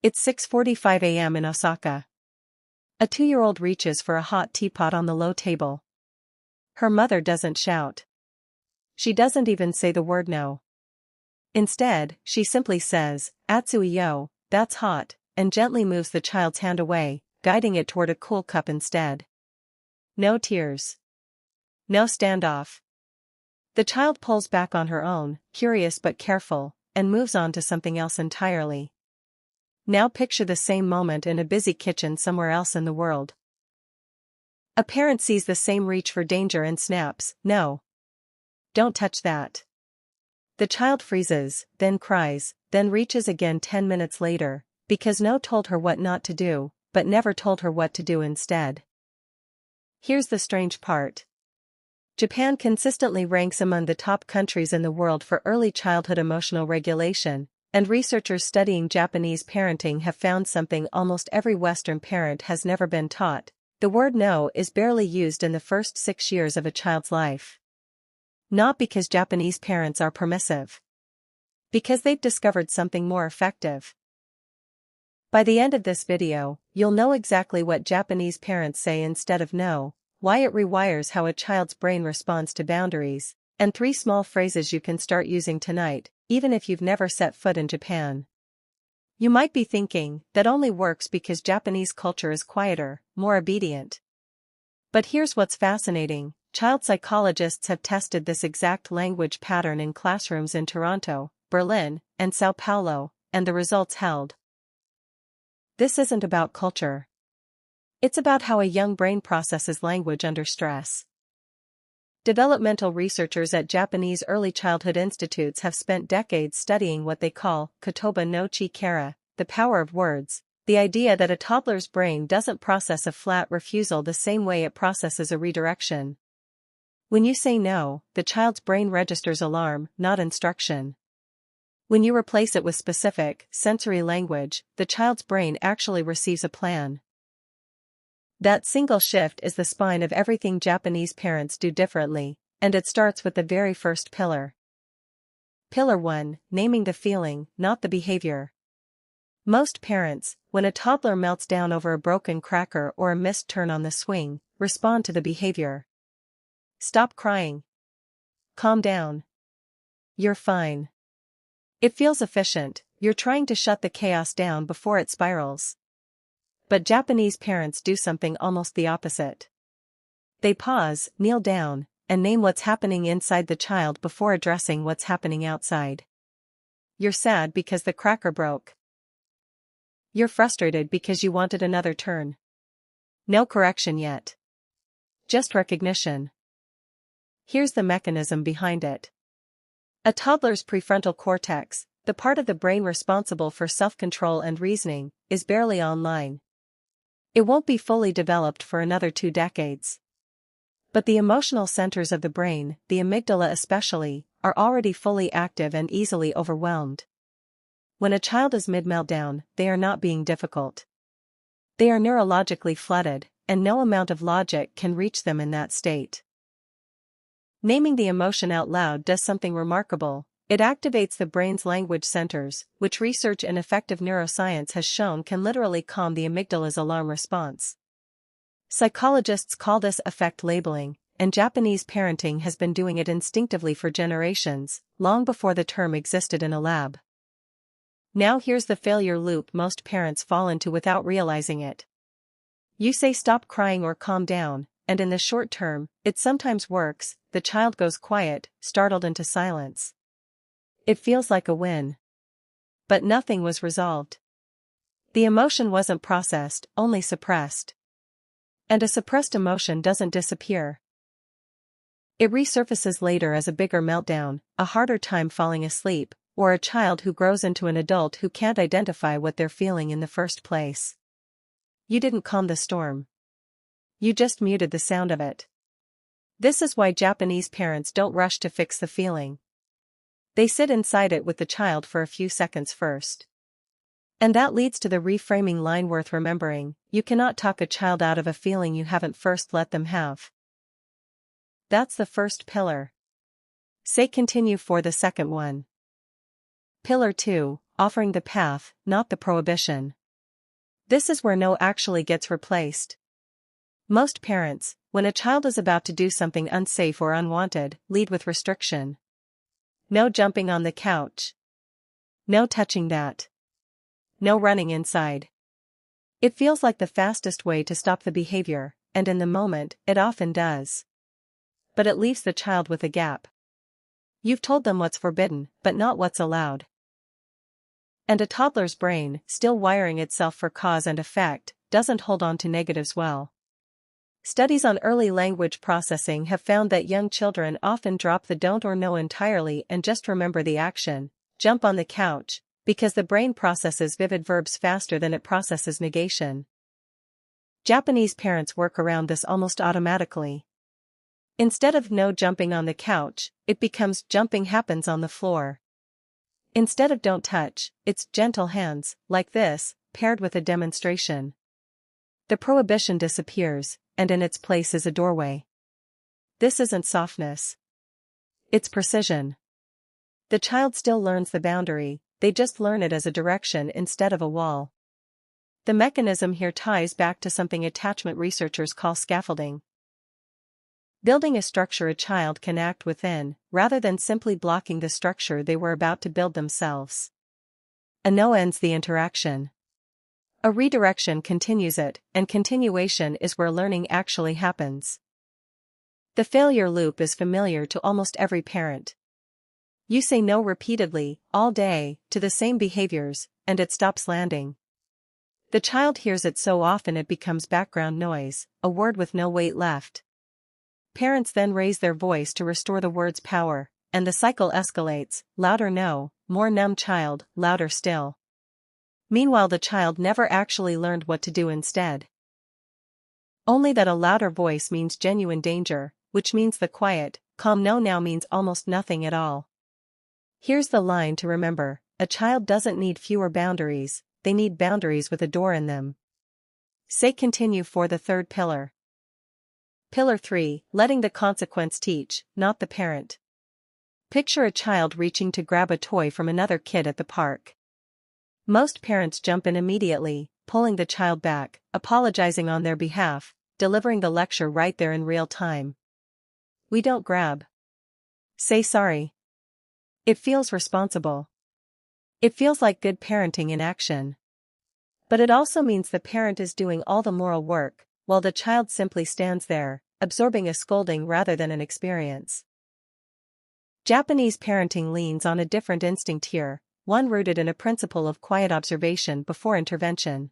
It's 6:45 a.m. in Osaka. A 2-year-old reaches for a hot teapot on the low table. Her mother doesn't shout. She doesn't even say the word no. Instead, she simply says, "Atsui yo, that's hot," and gently moves the child's hand away, guiding it toward a cool cup instead. No tears. No standoff. The child pulls back on her own, curious but careful, and moves on to something else entirely. Now picture the same moment in a busy kitchen somewhere else in the world. A parent sees the same reach for danger and snaps, "No. Don't touch that." The child freezes, then cries, then reaches again 10 minutes later, because no told her what not to do, but never told her what to do instead. Here's the strange part. Japan consistently ranks among the top countries in the world for early childhood emotional regulation, and researchers studying Japanese parenting have found something almost every Western parent has never been taught. The word no is barely used in the first 6 years of a child's life. Not because Japanese parents are permissive. Because they've discovered something more effective. By the end of this video, you'll know exactly what Japanese parents say instead of no, why it rewires how a child's brain responds to boundaries, and 3 small phrases you can start using tonight, even if you've never set foot in Japan. You might be thinking, that only works because Japanese culture is quieter, more obedient. But here's what's fascinating. Child psychologists have tested this exact language pattern in classrooms in Toronto, Berlin, and Sao Paulo, and the results held. This isn't about culture. It's about how a young brain processes language under stress. Developmental researchers at Japanese early childhood institutes have spent decades studying what they call kotoba no chikara, the power of words, the idea that a toddler's brain doesn't process a flat refusal the same way it processes a redirection. When you say no, the child's brain registers alarm, not instruction. When you replace it with specific, sensory language, the child's brain actually receives a plan. That single shift is the spine of everything Japanese parents do differently, and it starts with the very first pillar. Pillar 1, naming the feeling, not the behavior. Most parents, when a toddler melts down over a broken cracker or a missed turn on the swing, respond to the behavior. Stop crying. Calm down. You're fine. It feels efficient, you're trying to shut the chaos down before it spirals. But Japanese parents do something almost the opposite. They pause, kneel down, and name what's happening inside the child before addressing what's happening outside. You're sad because the cracker broke. You're frustrated because you wanted another turn. No correction yet. Just recognition. Here's the mechanism behind it. A toddler's prefrontal cortex, the part of the brain responsible for self-control and reasoning, is barely online. It won't be fully developed for another 2 decades. But the emotional centers of the brain, the amygdala especially, are already fully active and easily overwhelmed. When a child is mid-meltdown, they are not being difficult. They are neurologically flooded, and no amount of logic can reach them in that state. Naming the emotion out loud does something remarkable. It activates the brain's language centers, which research in effective neuroscience has shown can literally calm the amygdala's alarm response. Psychologists call this affect labeling, and Japanese parenting has been doing it instinctively for generations, long before the term existed in a lab. Now here's the failure loop most parents fall into without realizing it. You say stop crying or calm down, and in the short term, it sometimes works, the child goes quiet, startled into silence. It feels like a win. But nothing was resolved. The emotion wasn't processed, only suppressed. And a suppressed emotion doesn't disappear. It resurfaces later as a bigger meltdown, a harder time falling asleep, or a child who grows into an adult who can't identify what they're feeling in the first place. You didn't calm the storm. You just muted the sound of it. This is why Japanese parents don't rush to fix the feeling. They sit inside it with the child for a few seconds first. And that leads to the reframing line worth remembering: you cannot talk a child out of a feeling you haven't first let them have. That's the first pillar. Say continue for the second one. Pillar 2, offering the path, not the prohibition. This is where no actually gets replaced. Most parents, when a child is about to do something unsafe or unwanted, lead with restriction. No jumping on the couch. No touching that. No running inside. It feels like the fastest way to stop the behavior, and in the moment, it often does. But it leaves the child with a gap. You've told them what's forbidden, but not what's allowed. And a toddler's brain, still wiring itself for cause and effect, doesn't hold on to negatives well. Studies on early language processing have found that young children often drop the don't or no entirely and just remember the action, jump on the couch, because the brain processes vivid verbs faster than it processes negation. Japanese parents work around this almost automatically. Instead of no jumping on the couch, it becomes jumping happens on the floor. Instead of don't touch, it's gentle hands, like this, paired with a demonstration. The prohibition disappears, and in its place is a doorway. This isn't softness. It's precision. The child still learns the boundary, they just learn it as a direction instead of a wall. The mechanism here ties back to something attachment researchers call scaffolding. Building a structure a child can act within, rather than simply blocking the structure they were about to build themselves. A no ends the interaction. A redirection continues it, and continuation is where learning actually happens. The failure loop is familiar to almost every parent. You say no repeatedly, all day, to the same behaviors, and it stops landing. The child hears it so often it becomes background noise, a word with no weight left. Parents then raise their voice to restore the word's power, and the cycle escalates, louder no, more numb child, louder still. Meanwhile the child never actually learned what to do instead. Only that a louder voice means genuine danger, which means the quiet, calm no now means almost nothing at all. Here's the line to remember, a child doesn't need fewer boundaries, they need boundaries with a door in them. Say continue for the third pillar. Pillar 3, letting the consequence teach, not the parent. Picture a child reaching to grab a toy from another kid at the park. Most parents jump in immediately, pulling the child back, apologizing on their behalf, delivering the lecture right there in real time. We don't grab. Say sorry. It feels responsible. It feels like good parenting in action. But it also means the parent is doing all the moral work, while the child simply stands there, absorbing a scolding rather than an experience. Japanese parenting leans on a different instinct here, one rooted in a principle of quiet observation before intervention.